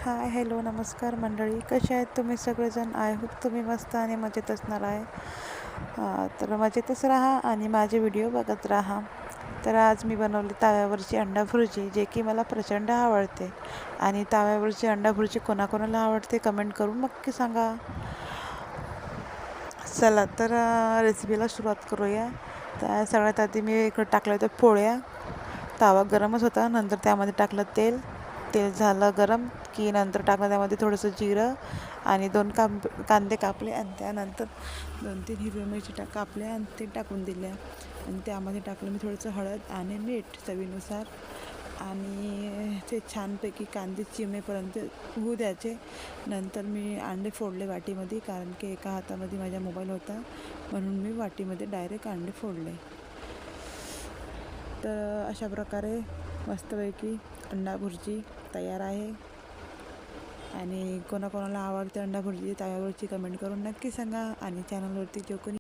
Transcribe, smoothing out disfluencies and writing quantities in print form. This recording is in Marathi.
हाय, हॅलो, नमस्कार मंडळी. कसे आहेत तुम्ही सगळेजण? आय होप तुम्ही मस्त आणि मजेत असणार आहे. तर मजेतच राहा आणि माझे व्हिडिओ बघत राहा. तर आज मी बनवली तव्यावरची अंडा भुर्जी, जे की मला प्रचंड आवडते. आणि तव्यावरची अंडा भुर्जी कोणाकोणाला आवडते कमेंट करून नक्की सांगा. चला तर रेसिपीला सुरुवात करूया. तर सगळ्यात आधी मी इकडं टाकल्या होत्या पोळ्या. तवा गरमच होता. नंतर त्यामध्ये टाकलं तेल. तेल झालं गरम की नंतर टाकलं त्यामध्ये थोडंसं जिरं आणि दोन कांदे कापले आणि त्यानंतर 2-3 हिरव्या मिरची कापल्या आणि ते टाकून दिल्या. आणि त्यामध्ये टाकलं मी थोडंसं हळद आणि मीठ चवीनुसार. आणि ते छानपैकी कांदे चिमेपर्यंत होऊ द्यायचे. नंतर मी अंडे फोडले वाटीमध्ये, कारण की एका हातामध्ये माझा मोबाईल होता म्हणून मी वाटीमध्ये डायरेक्ट अंडे फोडले. तर अशा प्रकारे मस्तपैकी अंडा भुर्जी तयार आहे. आणि कोणाकोणाला आवडते अंडा भुर्जी तव्यावरची कमेंट करून नक्की सांगा. आणि चॅनलवरती जो कोणी